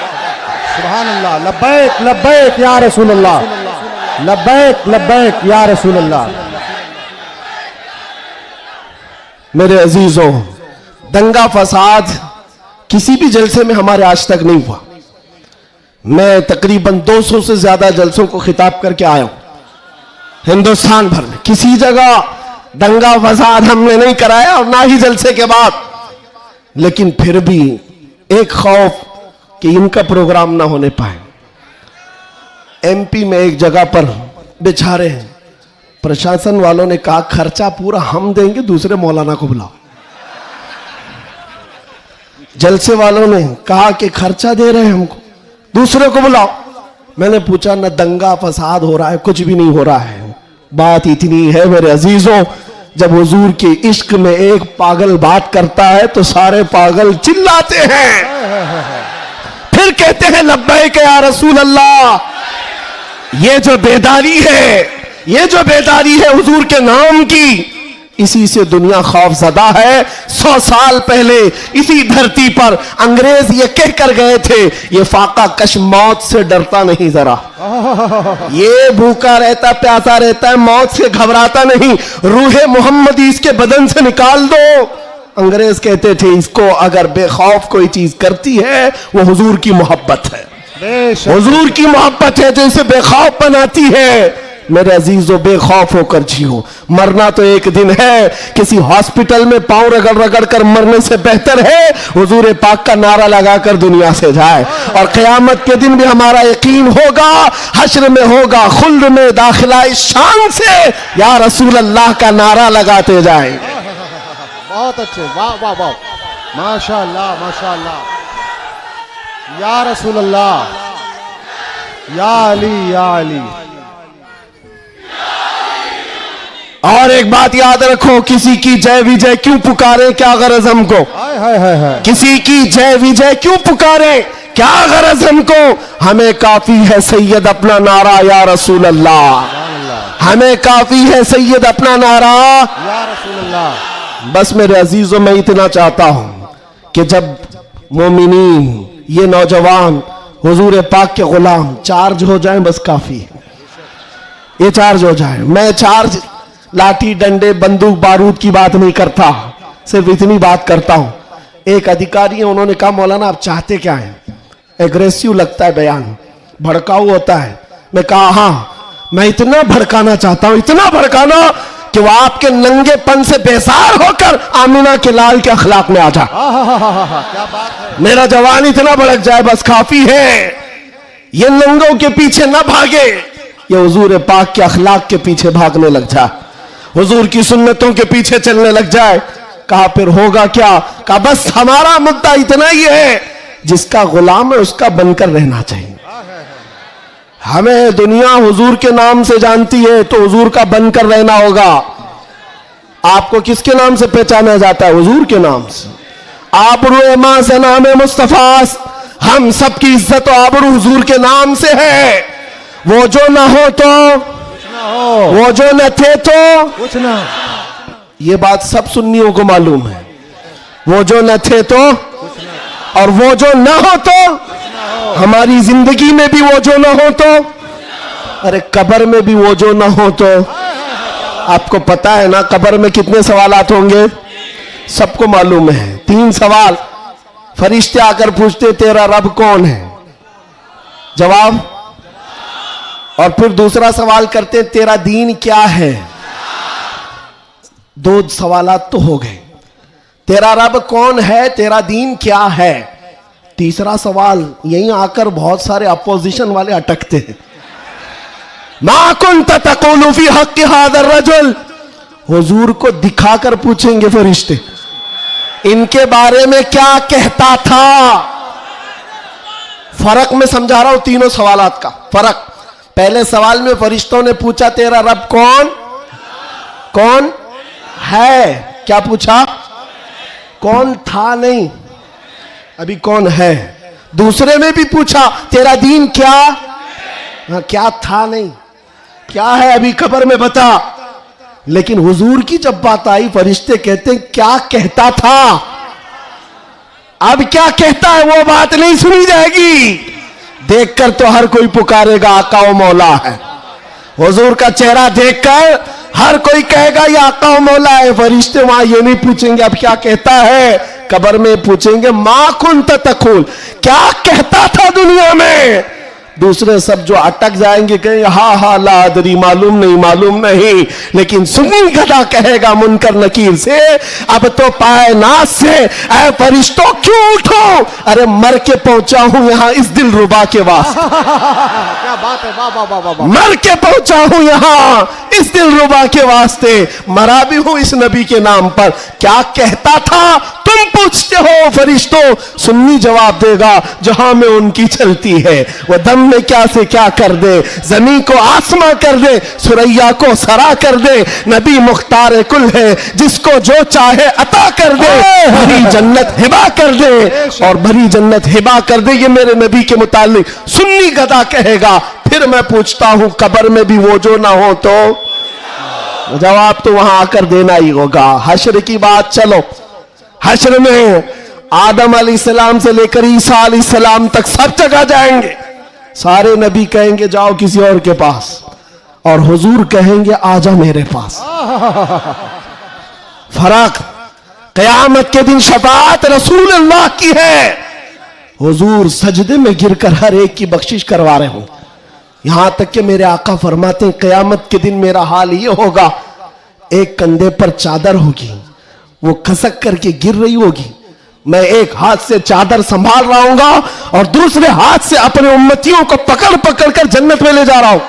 सुभान अल्लाह। लब्बैक लब्बैक या रसूल अल्लाह, लब्बैक लब्बैक या रसूल अल्लाह। मेरे अजीजों, दंगा फसाद किसी भी जलसे में हमारे आज तक नहीं हुआ। मैं तकरीबन 200 से ज्यादा जलसों को खिताब करके आया हूं हिंदुस्तान भर में, किसी जगह दंगा फसाद हमने नहीं कराया और ना ही जलसे के बाद। लेकिन फिर भी एक खौफ कि इनका प्रोग्राम ना होने पाए। एमपी में एक जगह पर बेचारे प्रशासन वालों ने कहा खर्चा पूरा हम देंगे, दूसरे मौलाना को बुलाओ। जलसे वालों ने कहा कि खर्चा दे रहे हैं हमको, दूसरे को बुलाओ। मैंने पूछा न दंगा फसाद हो रहा है, कुछ भी नहीं हो रहा है। बात इतनी है मेरे अजीजों, जब हुजूर के इश्क में एक पागल बात करता है तो सारे पागल चिल्लाते हैं, फिर कहते हैं लब्बैक या रसूल अल्लाह। ये जो बेदारी है हुजूर के नाम की, इसी से दुनिया खौफजदा है। 100 साल पहले इसी धरती पर अंग्रेज ये कह कर गए थे, ये फाका कश मौत से डरता नहीं जरा, ये भूखा रहता प्यासा रहता है, मौत से घबराता नहीं, रूहे मोहम्मदी इसके बदन से निकाल दो। अंग्रेज कहते थे इसको अगर बेखौफ कोई चीज करती है वो हुजूर की मोहब्बत है, हुजूर की मोहब्बत है जो इसे बेखौफ बनाती है। मेरे अजीजों, बेखौफ होकर जियो, मरना तो एक दिन है। किसी हॉस्पिटल में पांव रगड़ रगड़ कर मरने से बेहतर है हुजूर पाक का नारा लगाकर दुनिया से जाए। और क़यामत के दिन भी हमारा यकीन होगा, हश्र में होगा खुल्द में दाखिला इस शान से या रसूल अल्लाह का नारा लगाते जाए। बहुत अच्छे, वाह वाह वाह, माशाअल्लाह माशाअल्लाह। या रसूल अल्लाह, या अली या अली। और एक बात याद रखो, किसी की जय विजय क्यों पुकारे, क्या गरज हमको। हाय हाय हाय हाय। किसी की जय विजय क्यों पुकारे, क्या गरज हमको। हमें काफी है सैयद अपना नारा या रसूल अल्लाह। हमें काफी है सैयद अपना नारा या रसूल अल्लाह। बस मेरे अजीजों, मैं इतना चाहता हूं कि जब मोमिनीन, ये नौजवान हुजूर पाक के गुलाम चार्ज हो जाएं, बस काफी है, ये चार्ज हो जाए। मैं चार्ज लाठी डंडे बंदूक बारूद की बात नहीं करता, सिर्फ इतनी बात करता हूं। एक अधिकारी है, उन्होंने कहा मौलाना आप चाहते क्या हैं। एग्रेसिव लगता है बयान, भड़काऊ होता है। मैं कहा हाँ, मैं इतना भड़काना चाहता हूं, इतना भड़काना कि वो आपके नंगेपन से बेजार होकर आमिना के लाल के अखलाक में आ जाए। क्या बात है। मेरा जवान इतना भड़क जाए, बस काफी है। ये नंगों के पीछे ना भागे, ये हुजूर पाक के अखलाक के पीछे भागने लग जाए, हुजूर की सुन्नतों के पीछे चलने लग जाए। कहा फिर होगा क्या। कहा बस हमारा मुद्दा इतना ही है, जिसका गुलाम है उसका बनकर रहना चाहिए। हमें दुनिया हुजूर के नाम से जानती है, तो हुजूर का बनकर रहना होगा। आपको किसके नाम से पहचाना जाता है, हुजूर के नाम से। आबरू मां से नाम मुस्तफास, हम सबकी इज्जत और आबरू हुजूर के नाम से है। वो जो ना हो तो वो जो न थे तो कुछ ना। ये बात सब सुन्नियों को मालूम है। वो जो न थे तो और वो जो ना हो तो, हमारी जिंदगी में भी वो जो ना हो तो, अरे कब्र में भी वो जो ना हो तो। आपको पता है ना कब्र में कितने सवालात होंगे, सबको मालूम है। 3 सवाल फरिश्ते आकर पूछते, तेरा रब कौन है, जवाब। और फिर दूसरा सवाल करते, तेरा दीन क्या है। 2 सवालात तो हो गए, तेरा रब कौन है, तेरा दीन क्या है। तीसरा सवाल यहीं आकर बहुत सारे अपोजिशन वाले अटकते हैं। मा कुन्त तक़ूलु फी हक़्क़ि हाज़ा रजुल, हुजूर को दिखाकर पूछेंगे फरिश्ते, इनके बारे में क्या कहता था। फर्क में समझा रहा हूं तीनों सवालात का फर्क। पहले सवाल में फरिश्तों ने पूछा तेरा रब कौन है, क्या पूछा, कौन था नहीं, अभी कौन है। दूसरे में भी पूछा तेरा दीन क्या, क्या था नहीं, क्या है अभी कब्र में बता। लेकिन हुजूर की जब बात आई, फरिश्ते कहते हैं क्या कहता था। अब क्या कहता है वो बात नहीं सुनी जाएगी, देखकर तो हर कोई पुकारेगा आका ओ मौला है। हुजूर का चेहरा देखकर हर कोई कहेगा ये आका ओ मौला है। फरिश्ते वहां ये नहीं पूछेंगे अब क्या कहता है, कब्र में पूछेंगे मा कुन्त तक़ूल, क्या कहता था दुनिया में। दूसरे सब जो अटक जाएंगे कहेंगे हा ला अदरी, मालूम नहीं। लेकिन सुन्नी गधा कहेगा मुनकर नकीर से, अब तो पाए नाज से ऐ फरिश्तों क्यों उठो, अरे मर के पहुंचा हूं यहां इस दिल रुबा के वास्ते। क्या बात है, वाह वाह वाह वाह। मर के पहुंचा हूं यहां इस दिल रुबा के वास्ते, मरा भी हूं इस नबी के नाम पर। क्या कहता था तुम पूछते हो फरिश्तों, सुन्नी जवाब देगा जहां में उनकी चलती है। वह दम में क्या से क्या कर दे, जमीन को आसमां कर दे, सुरैया को सरा कर दे। नबी मुख्तार कुल है, जिसको जो चाहे अता कर दे, भरी जन्नत हिबा कर दे, और भरी जन्नत हिबा कर दे। ये मेरे नबी के मुतालिक सुन्नी गदा कहेगा। फिर मैं पूछता हूं कब्र में भी वो जो ना हो तो, जवाब तो वहां आकर देना ही होगा। हश्र की बात, चलो हश्र में आदम अलैहिस्सलाम से लेकर ईसा अलैहिस्सलाम तक सब जगह जाएंगे। सारे नबी कहेंगे जाओ किसी और के पास, और हुजूर कहेंगे आजा मेरे पास। फर्क, क़यामत के दिन शफाअत रसूल अल्लाह की है। हुजूर सजदे में गिरकर हर एक की बख्शिश करवा रहे हो। यहां तक कि मेरे आका फरमाते हैं क़यामत के दिन मेरा हाल ये होगा, एक कंधे पर चादर होगी, वो खसक करके गिर रही होगी, मैं एक हाथ से चादर संभाल रहा हूंगा और दूसरे हाथ से अपने उम्मतियों को पकड़ पकड़ कर जन्नत में ले जा रहा हूं।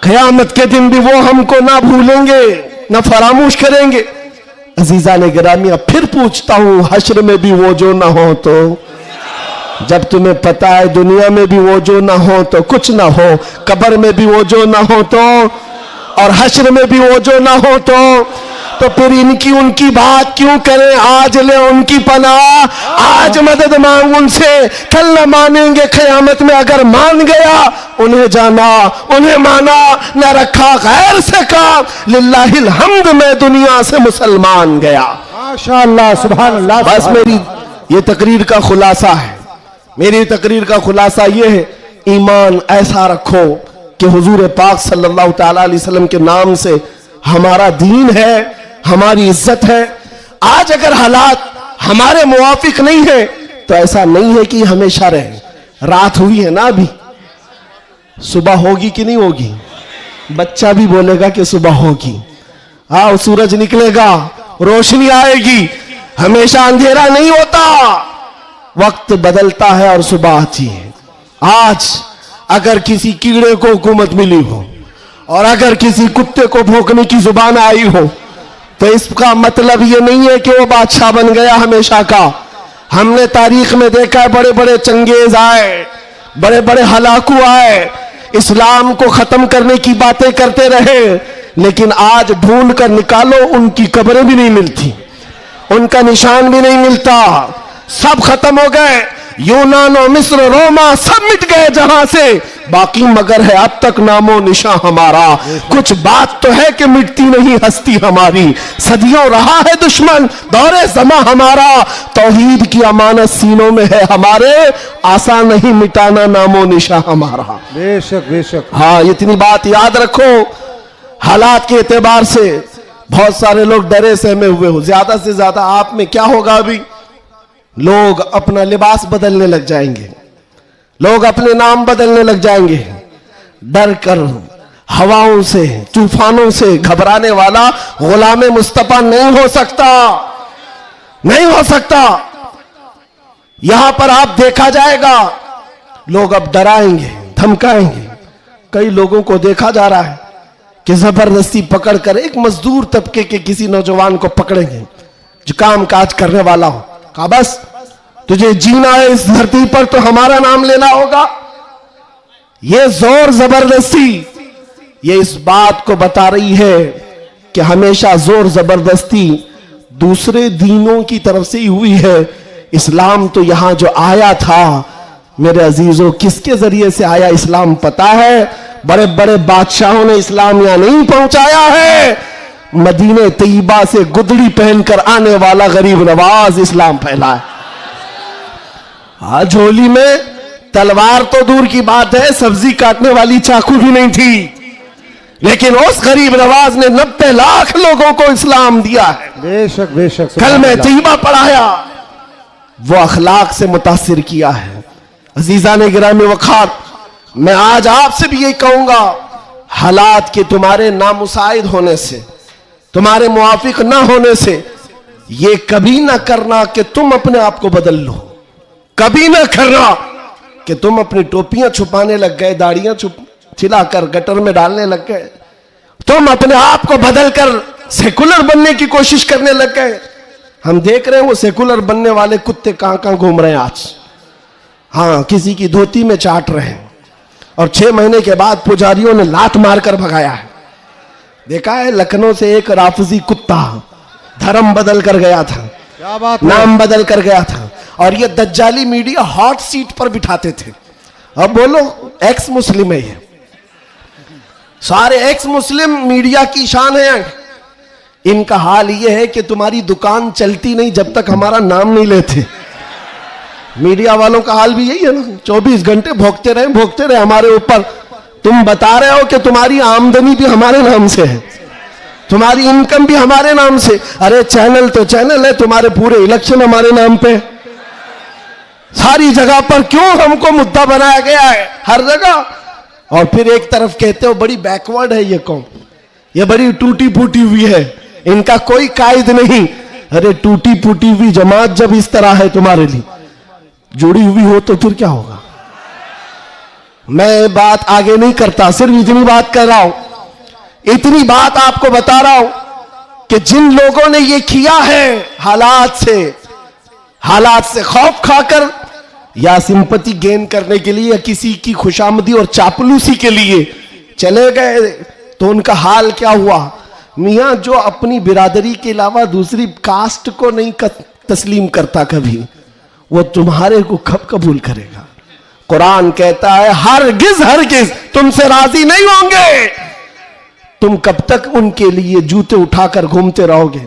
क़यामत के दिन भी वो हमको ना भूलेंगे ना फरामोश करेंगे। अजीजा ने गिरामिया, फिर पूछता हूं हश्र में भी वो जो ना हो तो, जब तुम्हें पता है दुनिया में भी वो जो ना हो तो कुछ ना हो, कब्र में भी वो जो ना हो तो, और हश्र में भी वो जो ना हो तो फिर इनकी उनकी बात क्यों करें। आज ले उनकी पनाह, आज मदद मांग उनसे, कल न मानेंगे क़यामत में। अगर मान गया उन्हें जाना, उन्हें माना, न रखा गैर से काम। लिल्लाहिल हम्द, मैं दुनिया से मुसलमान गया। माशाअल्लाह, सुभान अल्लाह। बस मेरी ये तकरीर का खुलासा है, मेरी तकरीर का खुलासा ये है, ईमान ऐसा रखो कि हुजूर पाक सल्लल्लाहु तआला अलैहि वसल्लम के नाम से हमारा दीन है, हमारी इज्जत है। आज अगर हालात हमारे मुवाफिक नहीं है तो ऐसा नहीं है कि हमेशा रहे। रात हुई है ना, अभी सुबह होगी कि नहीं होगी? बच्चा भी बोलेगा कि सुबह होगी। हाँ, सूरज निकलेगा, रोशनी आएगी, हमेशा अंधेरा नहीं होता, वक्त बदलता है और सुबह आती है। आज अगर किसी कीड़े को हुकूमत मिली हो और अगर किसी कुत्ते को भौंकने की जुबान आई हो तो इसका मतलब ये नहीं है कि वो बादशाह बन गया हमेशा का। हमने तारीख में देखा है, बड़े बड़े चंगेज आए, बड़े बड़े हलाकू आए, इस्लाम को खत्म करने की बातें करते रहे, लेकिन आज ढूंढ कर निकालो उनकी कब्रें भी नहीं मिलती, उनका निशान भी नहीं मिलता, सब खत्म हो गए। यूनान और मिस्र, रोमा सब मिट गए जहां से, बाकी मगर है अब तक नामो निशान हमारा। कुछ बात तो है कि मिटती नहीं हस्ती हमारी, सदियों रहा है दुश्मन दौरे जमा हमारा। तौहीद की अमानत सीनों में है हमारे, आसान नहीं मिटाना नामो निशान हमारा। बेशक बेशक। हाँ, इतनी बात याद रखो। हालात के एतबार से बहुत सारे लोग डरे सहमे हुए हो। ज्यादा से ज्यादा आप में क्या होगा, अभी लोग अपना लिबास बदलने लग जाएंगे, लोग अपने नाम बदलने लग जाएंगे। डर कर हवाओं से, तूफानों से घबराने वाला गुलाम मुस्तफा नहीं हो सकता, नहीं हो सकता। यहां पर आप देखा जाएगा, लोग अब डराएंगे, धमकाएंगे। कई लोगों को देखा जा रहा है कि जबरदस्ती पकड़कर एक मजदूर तबके के किसी नौजवान को पकड़ेंगे जो काम काज करने वाला हो, कहा बस तुझे जीना है इस धरती पर तो हमारा नाम लेना होगा। ये जोर जबरदस्ती, ये इस बात को बता रही है कि हमेशा जोर जबरदस्ती दूसरे दीनों की तरफ से ही हुई है। इस्लाम तो यहां जो आया था मेरे अजीजों, किसके जरिए से आया इस्लाम पता है? बड़े बड़े बादशाहों ने इस्लाम यहां नहीं पहुंचाया है, मदीने तैयबा से गुदड़ी पहनकर आने वाला गरीब नवाज इस्लाम फैला है। आज झोली में तलवार तो दूर की बात है, सब्जी काटने वाली चाकू भी नहीं थी, लेकिन उस गरीब नवाज ने 90 लाख लोगों को इस्लाम दिया है। बेशक बेशक। कल में तैयबा पढ़ाया, वो अखलाक से मुतासिर किया है। अजीजा ने गिरामी वखार, मैं आज आपसे भी यही कहूंगा, हालात के तुम्हारे नामुसाइद होने से, तुम्हारे मुआफिक ना होने से, ये कभी ना करना कि तुम अपने आप को बदल लो। कभी ना करना कि तुम अपनी टोपियां छुपाने लग गए, दाढ़ियां छिलाकर गटर में डालने लग गए, तुम अपने आप को बदलकर सेकुलर बनने की कोशिश करने लग गए। हम देख रहे हैं वो सेकुलर बनने वाले कुत्ते कहां कहां घूम रहे हैं आज। हाँ, किसी की धोती में चाट रहे हैं और 6 महीने के बाद पुजारियों ने लात मारकर भगाया है। देखा है, लखनऊ से एक राफजी कुत्ता धर्म बदल कर गया था, क्या बात, नाम बदल कर गया था, और ये दज्जाली मीडिया हॉट सीट पर बिठाते थे। अब बोलो एक्स मुस्लिम है, ये सारे एक्स मुस्लिम मीडिया की शान है। इनका हाल ये है कि तुम्हारी दुकान चलती नहीं जब तक हमारा नाम नहीं लेते। मीडिया वालों का हाल भी यही है ना, 24 घंटे भोगते रहे हमारे ऊपर। तुम बता रहे हो कि तुम्हारी आमदनी भी हमारे नाम से है, तुम्हारी इनकम भी हमारे नाम से। अरे चैनल तो चैनल है, तुम्हारे पूरे इलेक्शन हमारे नाम पे, सारी जगह पर क्यों हमको मुद्दा बनाया गया है हर जगह। और फिर एक तरफ कहते हो बड़ी बैकवर्ड है ये कौम, ये बड़ी टूटी फूटी हुई है, इनका कोई कायद नहीं। अरे टूटी फूटी हुई जमात जब इस तरह है तुम्हारे लिए जुड़ी हुई हो तो फिर क्या होगा। मैं बात आगे नहीं करता, सिर्फ इतनी बात कर रहा हूं, इतनी बात आपको बता रहा हूं कि जिन लोगों ने ये किया है हालात से खौफ खाकर या सिंपैथी गेन करने के लिए या किसी की खुशामदी और चापलूसी के लिए चले गए, तो उनका हाल क्या हुआ? मियाँ जो अपनी बिरादरी के अलावा दूसरी कास्ट को नहीं तस्लीम करता कभी, वो तुम्हारे को कब कबूल करेगा? कुरान कहता है हरगिज तुमसे राजी नहीं होंगे। तुम कब तक उनके लिए जूते उठाकर घूमते रहोगे?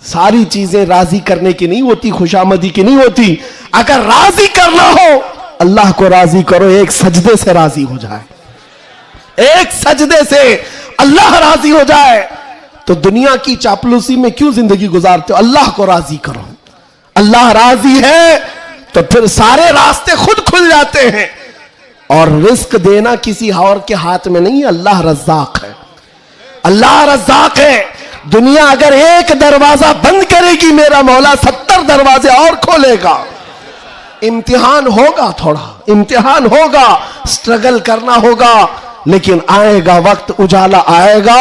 सारी चीजें राजी करने की नहीं होती, खुशामदी की नहीं होती। अगर राजी करना हो, अल्लाह को राजी करो, एक सजदे से राजी हो जाए, एक सजदे से अल्लाह राजी हो जाए। तो दुनिया की चापलूसी में क्यों जिंदगी गुजारते हो? अल्लाह को राजी करो। अल्लाह राजी है तो फिर सारे रास्ते खुद खुल जाते हैं। और रिस्क देना किसी और के हाथ में नहीं है, अल्लाह रज़्ज़ाक़ है, अल्लाह रज़्ज़ाक़ है। दुनिया अगर एक दरवाजा बंद करेगी, मेरा मौला 70 दरवाजे और खोलेगा। इम्तिहान होगा, थोड़ा इम्तिहान होगा, स्ट्रगल करना होगा, लेकिन आएगा वक्त, उजाला आएगा।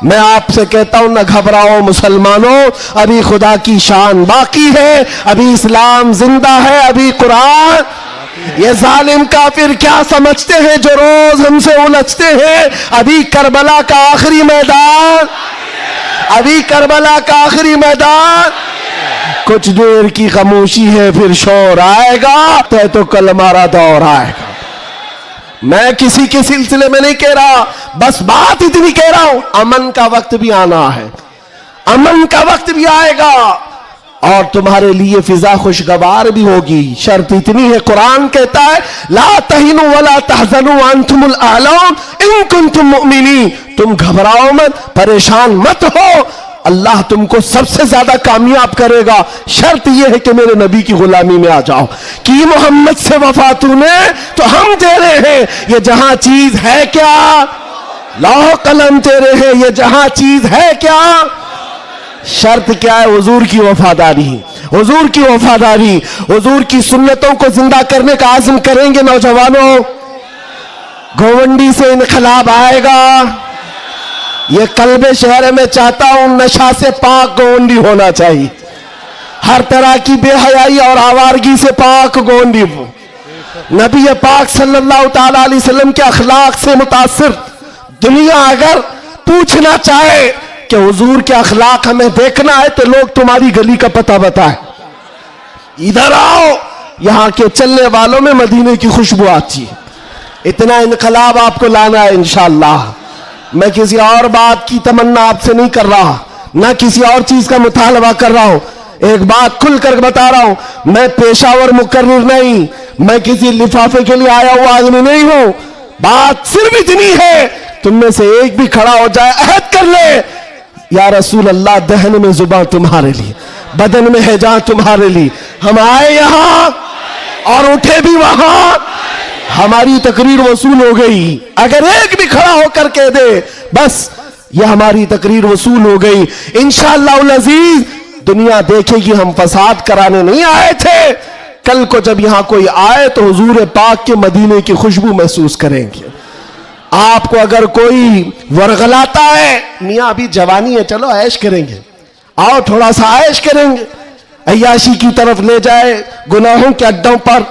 मैं आपसे कहता हूं, न घबराओ मुसलमानों, अभी खुदा की शान बाकी है, अभी इस्लाम जिंदा है, अभी कुरान। ये जालिम काफिर क्या समझते हैं जो रोज हमसे उलझते हैं? अभी करबला का आखिरी मैदान, अभी करबला का आखिरी मैदान। कुछ देर की खामोशी है, फिर शोर आएगा, तय तो कल हमारा दौर आएगा। मैं किसी के सिलसिले में नहीं कह रहा, बस बात इतनी कह रहा हूं, अमन का वक्त भी आना है, अमन का वक्त भी आएगा और तुम्हारे लिए फिजा खुशगवार भी होगी। शर्त इतनी है, कुरान कहता है ला तहिनु वला तहजनु अंतुमुल आलम इन कुंतुम मुमिनीन। तुम घबराओ मत, परेशान मत हो, अल्लाह तुमको सबसे ज्यादा कामयाब करेगा। शर्त यह है कि मेरे नबी की गुलामी में आ जाओ। कि मोहम्मद से वफा तूने तो हम तेरे हैं, ये जहां चीज है क्या, लौह कलम तेरे हैं, ये जहां चीज है क्या। शर्त क्या है? हुजूर की वफादारी, हुजूर की वफादारी, हुजूर की सुन्नतों को जिंदा करने का आज़म करेंगे नौजवानों। गोवंडी से इनकलाब आएगा। ये कल्बे शहर में चाहता हूं, नशा से पाक गोवंडी होना चाहिए, हर तरह की बेहयाई और आवारगी से पाक गोवंडी। नबी पाक सल्लल्लाहु ताला अलैहि वसल्लम के अखलाक से मुतासिर दुनिया अगर पूछना चाहे कि हुजूर के अखलाक हमें देखना है, तो लोग तुम्हारी गली का पता बताए, इधर आओ, यहां के चलने वालों में मदीने की खुशबू आती है। इतना इनकलाब आपको लाना है इंशाअल्लाह। मैं किसी और बात की तमन्ना आपसे नहीं कर रहा, ना किसी और चीज का मुतालबा कर रहा हूं। एक बात खुलकर बता रहा हूं, मैं पेशावर मुकर्रिर नहीं, मैं किसी लिफाफे के लिए आया हुआ आदमी नहीं हूं। बात सिर्फ इतनी है, तुम में से एक भी खड़ा हो जाए, अहद कर ले, या रसूल अल्लाह, दहन में जुबान तुम्हारे लिए, बदन में है जान तुम्हारे लिए। हम आए यहां और उठे भी वहां, हमारी तकरीर वसूल हो गई। अगर एक भी खड़ा होकर कह दे बस ये हमारी तकरीर वसूल हो गई, इंशाअल्लाह अज़ीज दुनिया देखेगी हम फसाद कराने नहीं आए थे। कल को जब यहां कोई आए तो हुजूर पाक के मदीने की खुशबू महसूस करेंगे। आपको अगर कोई वरगलाता है, मियाँ अभी जवानी है, चलो ऐश करेंगे, आओ थोड़ा सा ऐश करेंगे, अय्याशी की तरफ ले जाए, गुनाहों के अड्डों पर,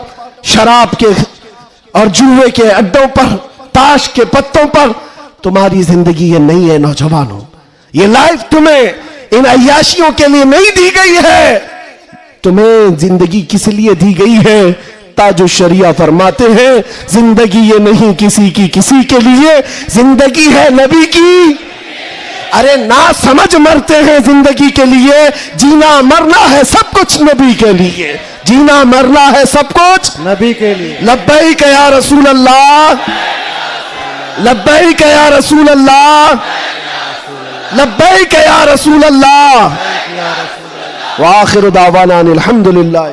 शराब के और जुए के अड्डों पर, ताश के पत्तों पर, तुम्हारी जिंदगी ये नहीं है नौजवानों। ये लाइफ तुम्हें इन अय्याशियों के लिए नहीं दी गई है, तुम्हें जिंदगी किस लिए दी गई है? ताजो शरिया फरमाते हैं जिंदगी ये नहीं किसी की किसी के लिए, जिंदगी है नबी की। अरे ना समझ मरते हैं जिंदगी के लिए, जीना मरना है सब कुछ नबी के लिए, जीना मरना है सब कुछ नबी के लिए। लब्बैक या रसूल अल्लाह, लब्बैक या रसूल अल्लाह, लब्बैक या रसूल अल्लाह। व आखिर दावाना अनिल हम्दुलिल्लाह।